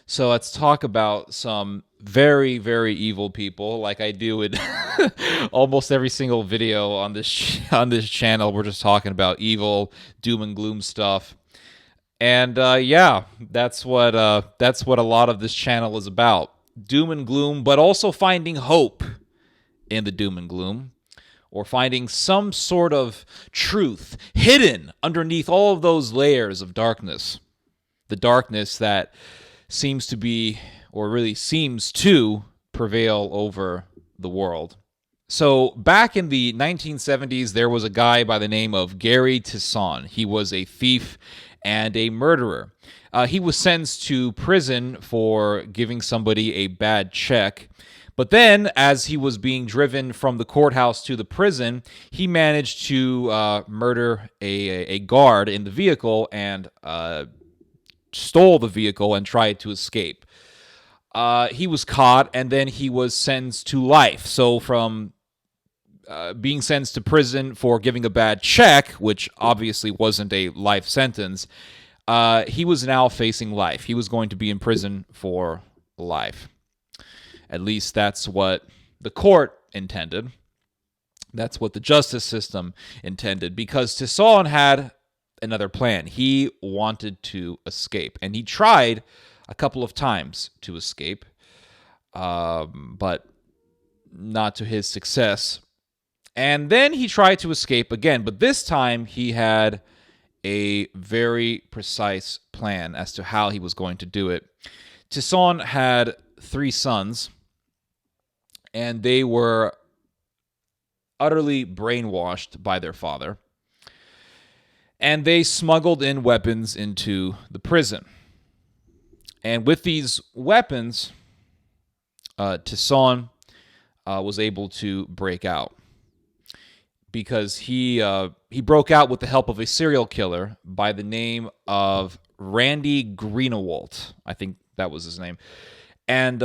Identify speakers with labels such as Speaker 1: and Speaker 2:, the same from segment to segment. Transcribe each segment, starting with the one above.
Speaker 1: So let's talk about some very, very evil people, like I do in almost every single video on this channel. We're just talking about evil, doom and gloom stuff, and yeah, that's what a lot of this channel is about: doom and gloom, but also finding hope in the doom and gloom, or finding some sort of truth hidden underneath all of those layers of darkness. The darkness that seems to be, or really seems to, prevail over the world. So back in the 1970s, there was a guy by the name of Gary Tisson. He was a thief and a murderer. He was sentenced to prison for giving somebody a bad check. But then, as he was being driven from the courthouse to the prison, he managed to murder a guard in the vehicle and stole the vehicle and tried to escape. He was caught, and then he was sentenced to life. So from being sentenced to prison for giving a bad check, which obviously wasn't a life sentence, he was now facing life. He was going to be in prison for life. At least that's what the court intended. That's what the justice system intended, because Tisson had another plan. He wanted to escape, and he tried a couple of times to escape, but not to his success. And then he tried to escape again, but this time he had a very precise plan as to how he was going to do it. Tisson had 3 sons, and they were utterly brainwashed by their father. And they smuggled in weapons into the prison. And with these weapons, Tisson was able to break out, because he broke out with the help of a serial killer by the name of Randy Greenawalt. I think that was his name. And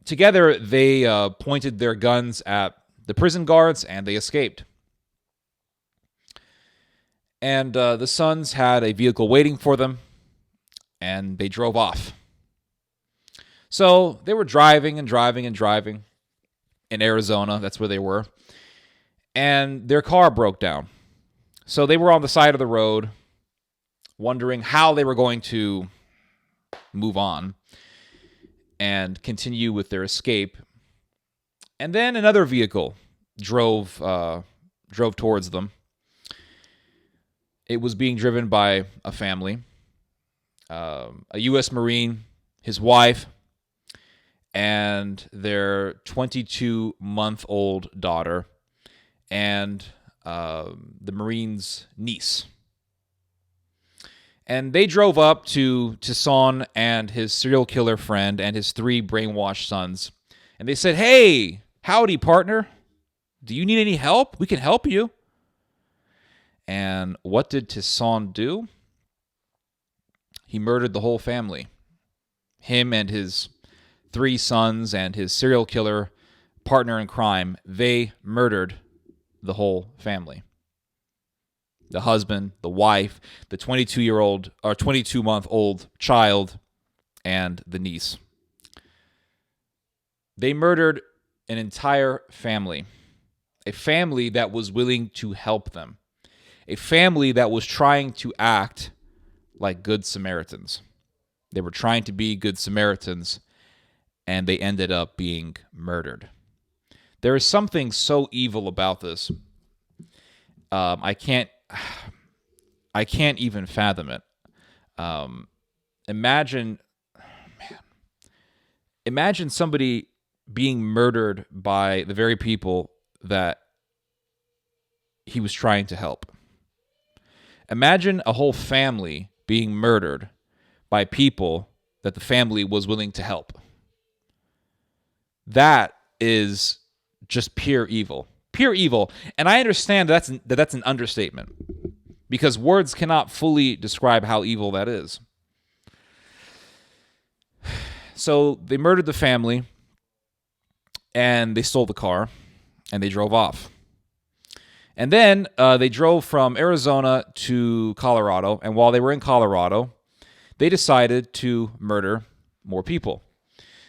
Speaker 1: together, they pointed their guns at the prison guards, and they escaped. And the sons had a vehicle waiting for them, and they drove off. So they were driving and driving and driving in Arizona. That's where they were. And their car broke down. So they were on the side of the road, wondering how they were going to move on and continue with their escape. And then another vehicle drove towards them. It was being driven by a family, a U.S. Marine, his wife, and their 22-month-old daughter, and the Marine's niece. And they drove up to Tisson and his serial killer friend and his 3 brainwashed sons. And they said, "Hey, howdy, partner. Do you need any help? We can help you." And what did Tisson do? He murdered the whole family. Him and his 3 sons and his serial killer partner in crime, they murdered the whole family. The husband, the wife, the 22-month-old child, and the niece. They murdered an entire family. A family that was willing to help them. A family that was trying to act like good Samaritans. They were trying to be good Samaritans, and they ended up being murdered. There is something so evil about this. I can't even fathom it. Imagine somebody being murdered by the very people that he was trying to help. Imagine a whole family being murdered by people that the family was willing to help. That is just pure evil. Pure evil. And I understand that's an understatement, because words cannot fully describe how evil that is. So they murdered the family, and they stole the car, and they drove off. And then they drove from Arizona to Colorado, and while they were in Colorado, they decided to murder more people.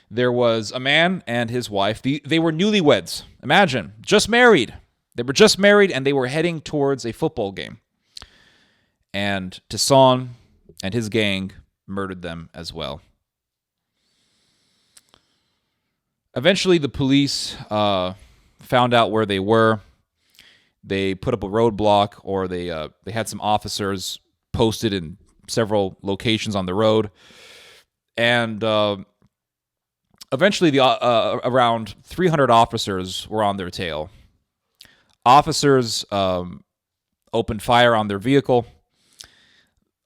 Speaker 1: There was a man and his wife. They were newlyweds. Imagine, just married. They were just married, and they were heading towards a football game. And Toussaint and his gang murdered them as well. Eventually, the police found out where they were. They put up a roadblock, or they had some officers posted in several locations on the road. And eventually, around 300 officers were on their tail. Officers opened fire on their vehicle.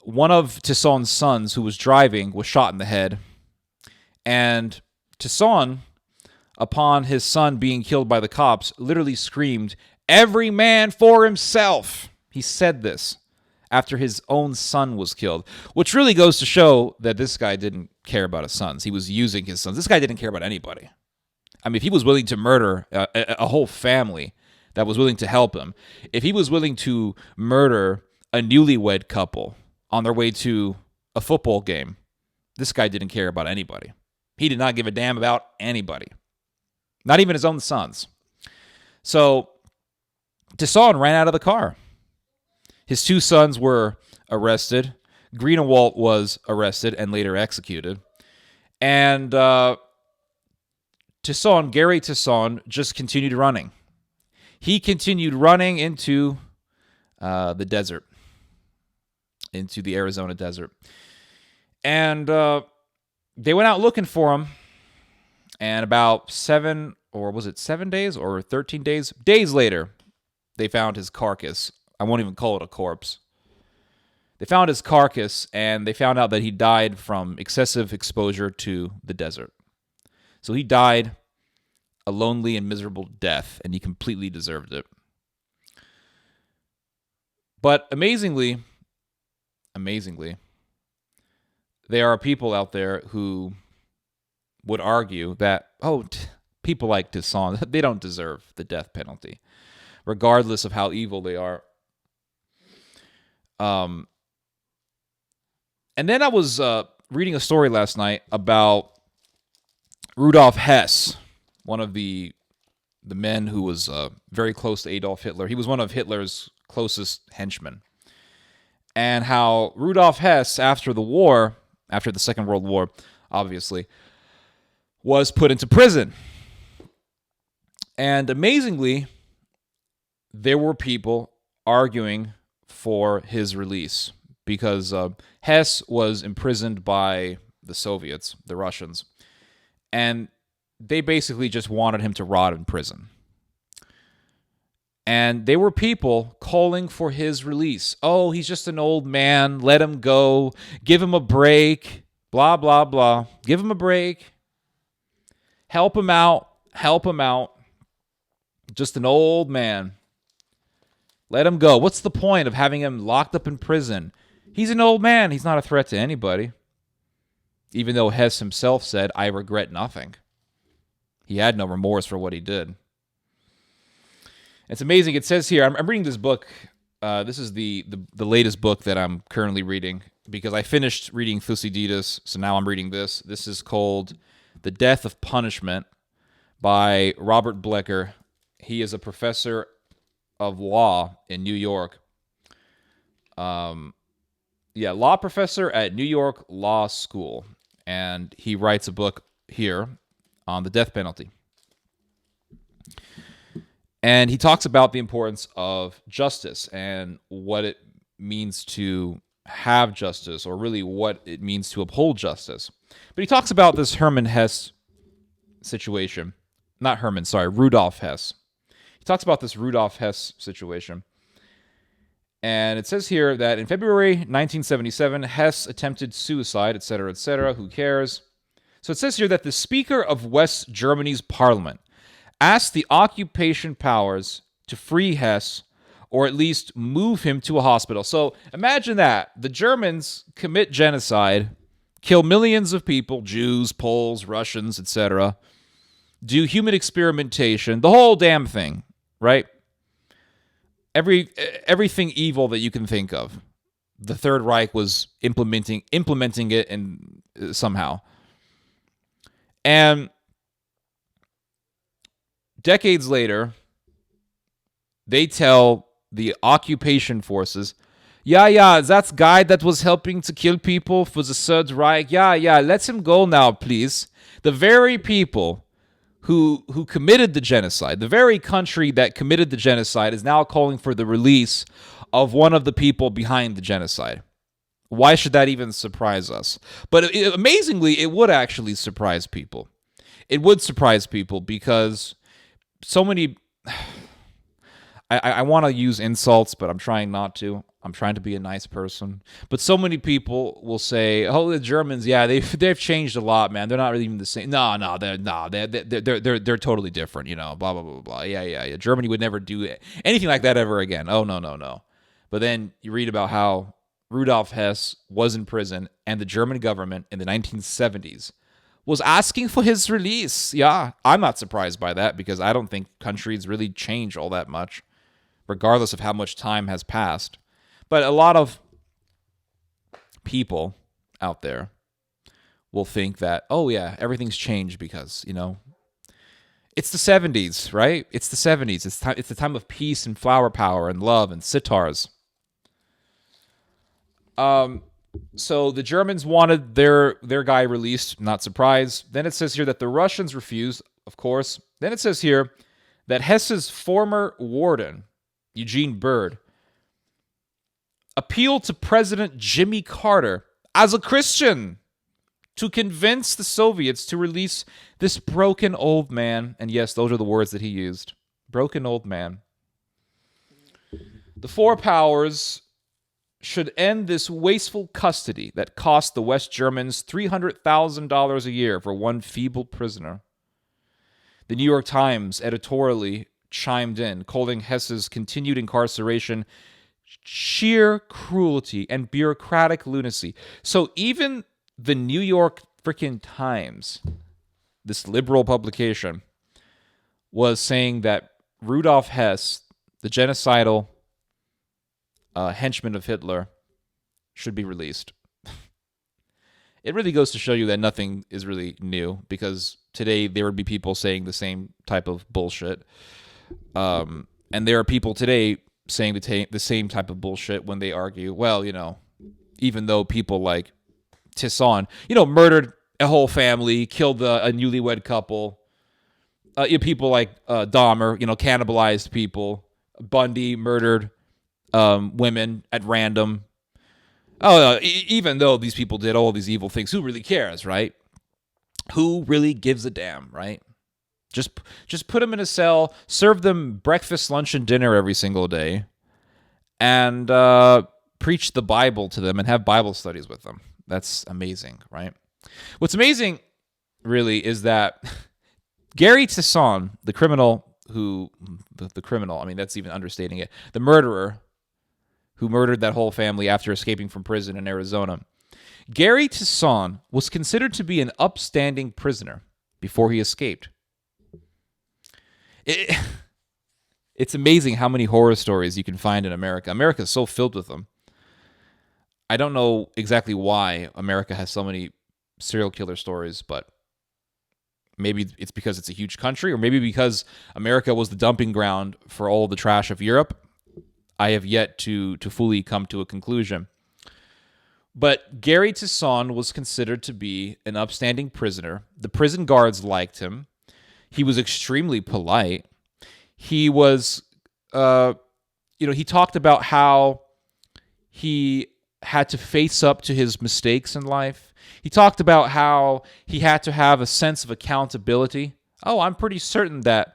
Speaker 1: One of Toussaint's sons, who was driving, was shot in the head. And Toussaint, upon his son being killed by the cops, literally screamed, "Every man for himself." He said this after his own son was killed, which really goes to show that this guy didn't care about his sons. He was using his sons. This guy didn't care about anybody. I mean, if he was willing to murder a whole family that was willing to help him, if he was willing to murder a newlywed couple on their way to a football game, this guy didn't care about anybody. He did not give a damn about anybody, not even his own sons. So Toussaint ran out of the car. His two sons were arrested. Greenewalt was arrested and later executed. And Gary Toussaint, just continued running. He continued running into the desert, into the Arizona desert. And they went out looking for him. And about 7 days or 13 days later, they found his carcass. I won't even call it a corpse. They found his carcass, and they found out that he died from excessive exposure to the desert. So he died a lonely and miserable death, and he completely deserved it. But amazingly, there are people out there who would argue that, people like Toussaint, they don't deserve the death penalty, regardless of how evil they are. And then I was reading a story last night about Rudolf Hess, one of the men who was very close to Adolf Hitler. He was one of Hitler's closest henchmen. And how Rudolf Hess, after the Second World War, obviously, was put into prison. And amazingly, there were people arguing for his release because Hess was imprisoned by the Soviets, the Russians, and they basically just wanted him to rot in prison. And there were people calling for his release. Oh, he's just an old man. Let him go. Give him a break. Blah, blah, blah. Give him a break. Help him out. Help him out. Just an old man. Let him go. What's the point of having him locked up in prison? He's an old man. He's not a threat to anybody. Even though Hess himself said, "I regret nothing." He had no remorse for what he did. It's amazing. It says here, I'm reading this book. This is the latest book that I'm currently reading because I finished reading Thucydides, so now I'm reading this. This is called The Death of Punishment by Robert Blecker. He is a professor of law in New York. Law professor at New York Law School. And he writes a book here on the death penalty. And he talks about the importance of justice and what it means to have justice, or really what it means to uphold justice. But he talks about this Rudolph Hess. He talks about this Rudolph Hess situation. And it says here that in February 1977, Hess attempted suicide, etc., etc. Who cares? So it says here that the Speaker of West Germany's parliament asked the occupation powers to free Hess, or at least move him to a hospital. So imagine that. The Germans commit genocide, kill millions of people, Jews, Poles, Russians, etc., do human experimentation, the whole damn thing, right? Everything evil that you can think of. The Third Reich was implementing it and somehow. And decades later, they tell the occupation forces, yeah, that's guy that was helping to kill people for the Third Reich. Yeah, let him go now, please. The very people who committed the genocide, the very country that committed the genocide, is now calling for the release of one of the people behind the genocide. Why should that even surprise us? But amazingly, it would actually surprise people. It would surprise people because so many... I want to use insults, but I'm trying not to. I'm trying to be a nice person. But so many people will say, "Oh, the Germans, yeah, they've changed a lot, man. They're not really even the same." No, they're totally different, you know. Blah blah blah blah. Yeah. Germany would never do anything like that ever again. Oh no. But then you read about how Rudolf Hess was in prison, and the German government in the 1970s was asking for his release. Yeah, I'm not surprised by that because I don't think countries really change all that much, regardless of how much time has passed. But a lot of people out there will think that, oh yeah, everything's changed because, you know, it's the 70s, right? It's the 70s. It's the time of peace and flower power and love and sitars. So the Germans wanted their guy released, not surprised. Then it says here that the Russians refused, of course. Then it says here that Hess's former warden, Eugene Bird, appealed to President Jimmy Carter as a Christian to convince the Soviets to release this broken old man. And yes, those are the words that he used. Broken old man. The four powers should end this wasteful custody that cost the West Germans $300,000 a year for one feeble prisoner. The New York Times editorially chimed in, calling Hess's continued incarceration sheer cruelty and bureaucratic lunacy. So even the New York freaking Times, this liberal publication, was saying that Rudolf Hess, the genocidal henchman of Hitler, should be released. It really goes to show you that nothing is really new, because today there would be people saying the same type of bullshit. And there are people today saying the same type of bullshit when they argue, well, you know, even though people like Tisson, you know, murdered a whole family, killed a newlywed couple, people like Dahmer, you know, cannibalized people, Bundy murdered women at random. Even though these people did all these evil things, who really cares, right? Who really gives a damn, right? Just put them in a cell, serve them breakfast, lunch, and dinner every single day, and preach the Bible to them and have Bible studies with them. That's amazing, right? What's amazing, really, is that Gary Tisson, the criminal, I mean, that's even understating it, the murderer who murdered that whole family after escaping from prison in Arizona, Gary Tisson was considered to be an upstanding prisoner before he escaped. It's amazing how many horror stories you can find in America. America is so filled with them. I don't know exactly why America has so many serial killer stories, but maybe it's because it's a huge country, or maybe because America was the dumping ground for all the trash of Europe. I have yet to fully come to a conclusion. But Gary Tisson was considered to be an upstanding prisoner. The prison guards liked him. He was extremely polite. He was, he talked about how he had to face up to his mistakes in life. He talked about how he had to have a sense of accountability. Oh, I'm pretty certain that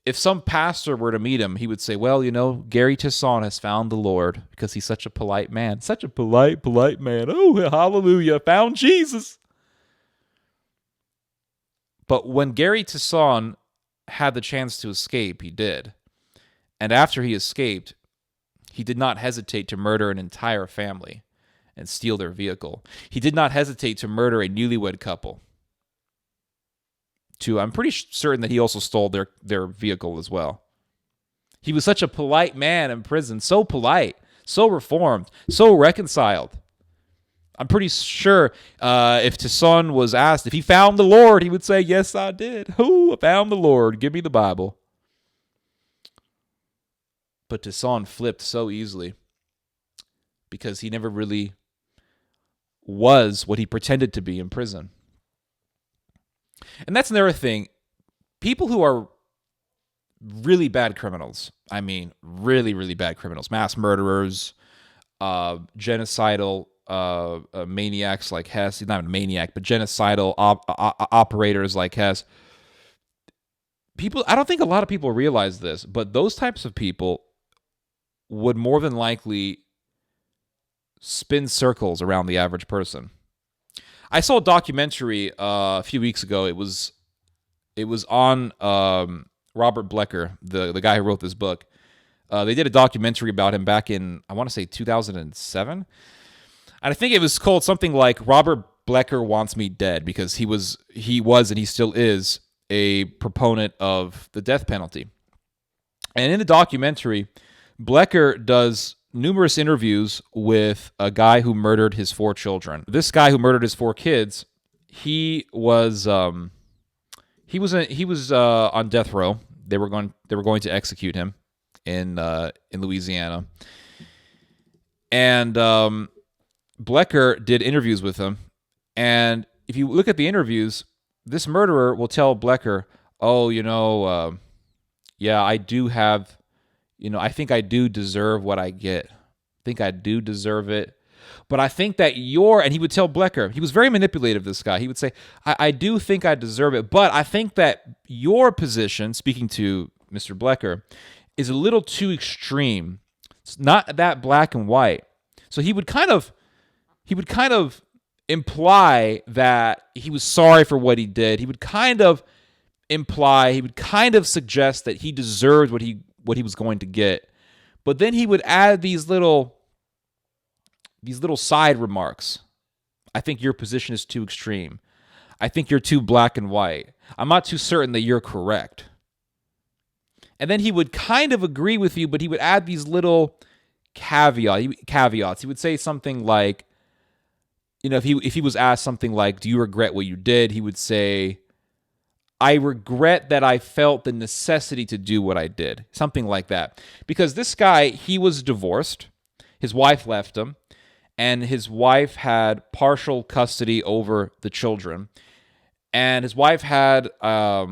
Speaker 1: if some pastor were to meet him, he would say, well, you know, Gary Tisson has found the Lord because he's such a polite man. Such a polite man. Oh, hallelujah, found Jesus. But when Gary Tisson had the chance to escape, he did. And after he escaped, he did not hesitate to murder an entire family and steal their vehicle. He did not hesitate to murder a newlywed couple. I'm pretty certain that he also stole their vehicle as well. He was such a polite man in prison, so polite, so reformed, so reconciled. I'm pretty sure if Tesson was asked if he found the Lord, he would say, yes, I did. Who? I found the Lord. Give me the Bible. But Tesson flipped so easily because he never really was what he pretended to be in prison. And that's another thing. People who are really bad criminals, I mean, really, really bad criminals, mass murderers, genocidal maniacs like Hess. He's not a maniac, but genocidal operators like Hess. People, I don't think a lot of people realize this, but those types of people would more than likely spin circles around the average person. I saw a documentary a few weeks ago. It was on Robert Blecker, the guy who wrote this book. They did a documentary about him back in, I want to say 2007. And I think it was called something like Robert Blecker Wants Me Dead, because he was and he still is a proponent of the death penalty. And in the documentary, Blecker does numerous interviews with a guy who murdered his 4 children. This guy who murdered his 4 kids, he was on death row. They were going to execute him in Louisiana. And Blecker did interviews with him. And if you look at the interviews, this murderer will tell Blecker, oh, yeah, I do have, I think I do deserve what I get. I think I do deserve it. But I think that and he would tell Blecker, he was very manipulative, this guy. He would say, I do think I deserve it, but I think that your position, speaking to Mr. Blecker, is a little too extreme. It's not that black and white. So he would kind of imply that he was sorry for what he did. He would kind of suggest that he deserved what he was going to get. But then he would add these little side remarks. I think your position is too extreme. I think you're too black and white. I'm not too certain that you're correct. And then he would kind of agree with you, but he would add these little caveats. He would say something like, if he was asked something like, do you regret what you did? He would say, I regret that I felt the necessity to do what I did. Something like that. Because this guy, he was divorced. His wife left him. And his wife had partial custody over the children. And his wife had a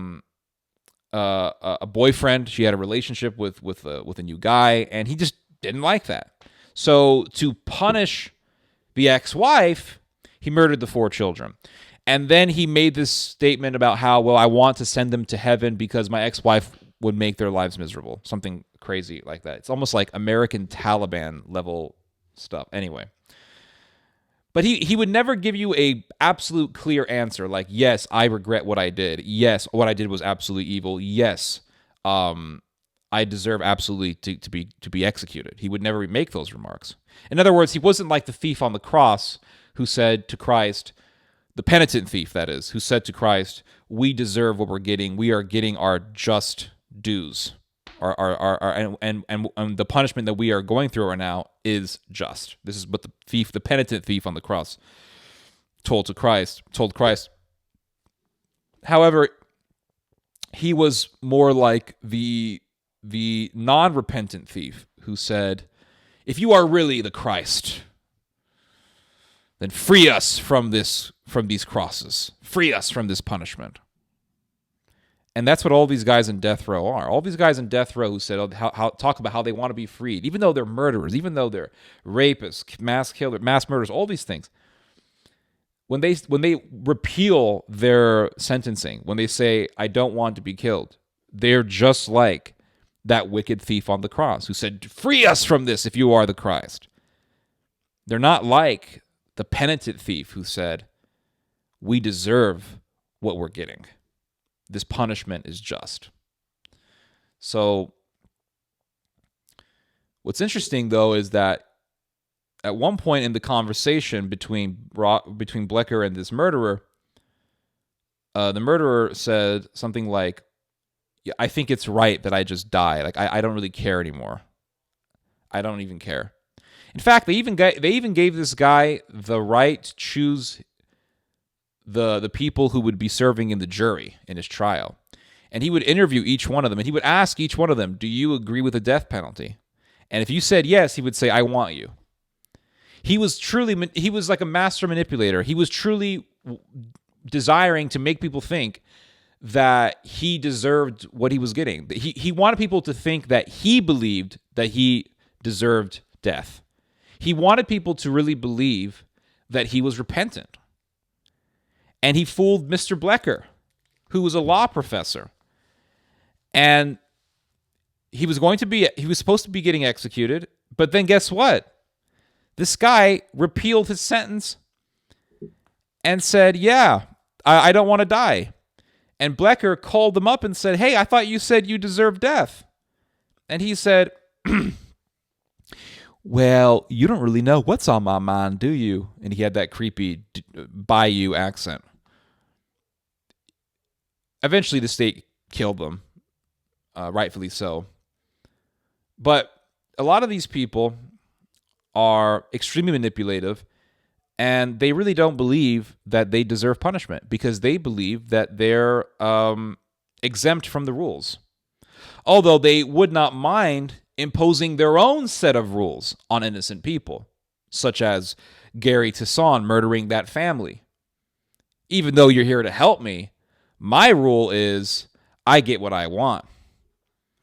Speaker 1: boyfriend. She had a relationship with a new guy. And he just didn't like that. So to punish the ex-wife, he murdered the 4 children. And then he made this statement about how, well, I want to send them to heaven because my ex-wife would make their lives miserable. Something crazy like that. It's almost like American Taliban level stuff. Anyway. But he would never give you a absolute clear answer like, yes, I regret what I did. Yes, what I did was absolutely evil. Yes, I deserve absolutely to be executed. He would never make those remarks. In other words, he wasn't like the thief on the cross who said to Christ, the penitent thief, that is, who said to Christ, we deserve what we're getting. We are getting our just dues. And the punishment that we are going through right now is just. This is what the penitent thief on the cross told Christ. However, he was more like the non-repentant thief who said, if you are really the Christ, then free us from these crosses. Free us from this punishment. And that's what all these guys in death row are. All these guys in death row who said, talk about how they want to be freed, even though they're murderers, even though they're rapists, mass killers, mass murderers, all these things. When they repeal their sentencing, when they say, I don't want to be killed, they're just like that wicked thief on the cross who said, free us from this if you are the Christ. They're not like the penitent thief who said, we deserve what we're getting. This punishment is just. So what's interesting, though, is that at one point in the conversation between Blecker and this murderer, the murderer said something like, yeah, I think it's right that I just die. Like, I don't really care anymore. I don't even care. In fact, they even gave this guy the right to choose the people who would be serving in the jury in his trial. And he would interview each one of them, and he would ask each one of them, do you agree with the death penalty? And if you said yes, he would say, I want you. He was like a master manipulator. He was truly desiring to make people think that he deserved what he was getting. He wanted people to think that he believed that he deserved death. He wanted people to really believe that he was repentant. And he fooled Mr. Blecker, who was a law professor. And he was supposed to be getting executed, but then guess what? This guy repealed his sentence and said, yeah, I don't want to die. And Blecker called him up and said, hey, I thought you said you deserved death. And he said, well, you don't really know what's on my mind, do you? And he had that creepy Bayou accent. Eventually, the state killed them, rightfully so. But a lot of these people are extremely manipulative, and they really don't believe that they deserve punishment because they believe that they're exempt from the rules. Although they would not mind imposing their own set of rules on innocent people, such as Gary Tisson murdering that family. Even though you're here to help me, my rule is I get what I want.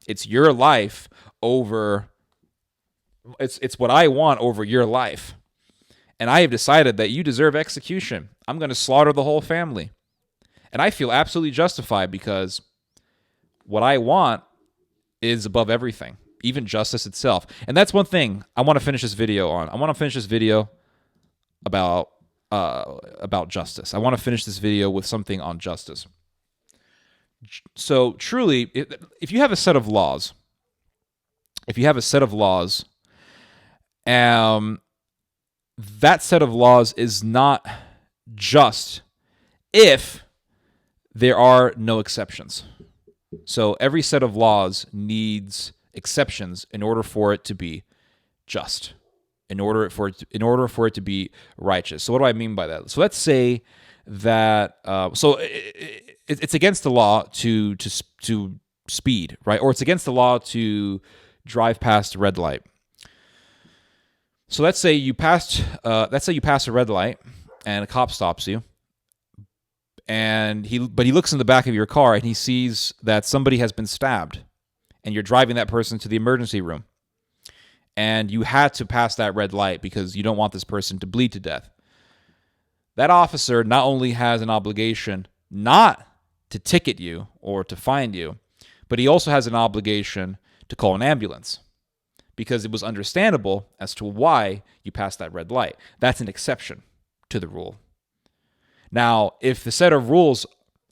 Speaker 1: It's your life over... It's what I want over your life. And I have decided that you deserve execution. I'm going to slaughter the whole family. And I feel absolutely justified because what I want is above everything, even justice itself. And that's one thing I want to finish this video on. I want to finish this video about justice. I want to finish this video with something on justice. So truly, if you have a set of laws, that set of laws is not just if there are no exceptions. So every set of laws needs exceptions in order for it to be just, in order for it to be righteous. So what do I mean by that? So let's say that it's against the law to speed, right? Or it's against the law to drive past a red light. So let's say you pass a red light and a cop stops you, and he looks in the back of your car and he sees that somebody has been stabbed, and you're driving that person to the emergency room, and you had to pass that red light because you don't want this person to bleed to death. That officer not only has an obligation not to ticket you or to fine you, but he also has an obligation to call an ambulance, because it was understandable as to why you passed that red light. That's an exception to the rule. Now, if the set of rules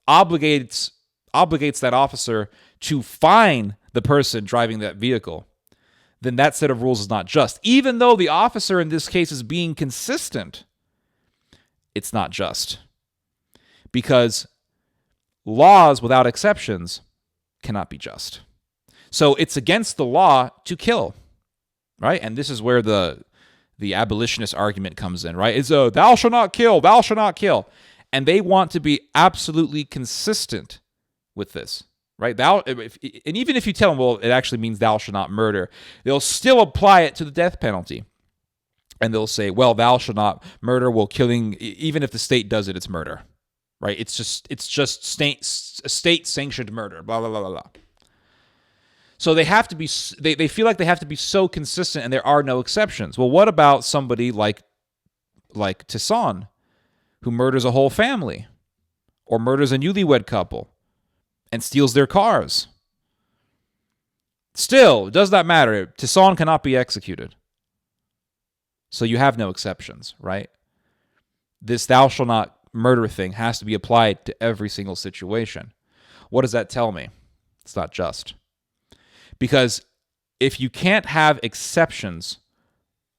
Speaker 1: obligates that officer to fine the person driving that vehicle, then that set of rules is not just. Even though the officer in this case is being consistent, it's not just. Because laws without exceptions cannot be just. So it's against the law to kill. Right? And this is where the abolitionist argument comes in, right? It's thou shalt not kill, thou shalt not kill. And they want to be absolutely consistent with this, right? And even if you tell them, well, it actually means thou shalt not murder, they'll still apply it to the death penalty. And they'll say, well, thou shalt not murder, well, killing, even if the state does it, it's murder, right? It's just state-sanctioned murder, blah, blah, blah, blah, blah. So they have to be. They feel like they have to be so consistent, and there are no exceptions. Well, what about somebody like Tisson, who murders a whole family, or murders a newlywed couple, and steals their cars? Still, it does not matter. Tisson cannot be executed. So you have no exceptions, right? This "thou shalt not murder" thing has to be applied to every single situation. What does that tell me? It's not just. Because if you can't have exceptions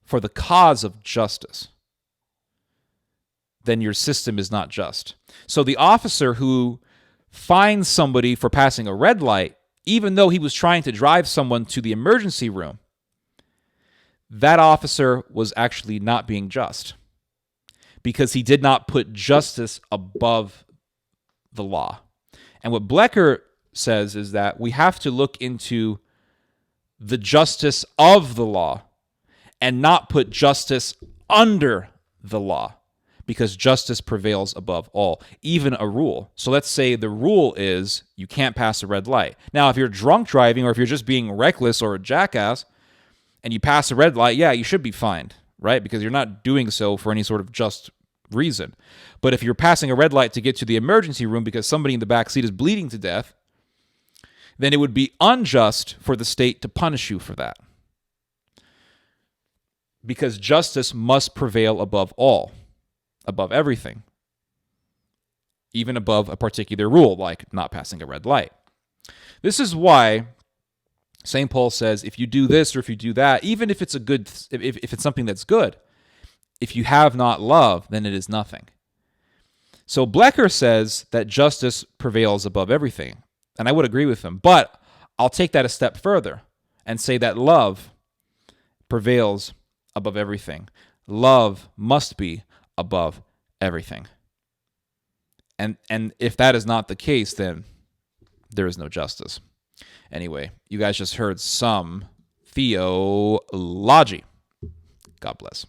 Speaker 1: for the cause of justice, then your system is not just. So the officer who fines somebody for passing a red light, even though he was trying to drive someone to the emergency room, that officer was actually not being just because he did not put justice above the law. And what Blecker says is that we have to look into the justice of the law and not put justice under the law, because justice prevails above all, even a rule. So let's say the rule is you can't pass a red light. Now, if you're drunk driving or if you're just being reckless or a jackass and you pass a red light, yeah, you should be fined, right? Because you're not doing so for any sort of just reason. But if you're passing a red light to get to the emergency room because somebody in the back seat is bleeding to death, then it would be unjust for the state to punish you for that. Because justice must prevail above all, above everything, even above a particular rule, like not passing a red light. This is why St. Paul says, if you do this or if you do that, even if it's if it's something that's good, if you have not love, then it is nothing. So Blecker says that justice prevails above everything, and I would agree with him, but I'll take that a step further and say that love prevails above everything. Love must be above everything. And if that is not the case, then there is no justice. Anyway, you guys just heard some theology. God bless.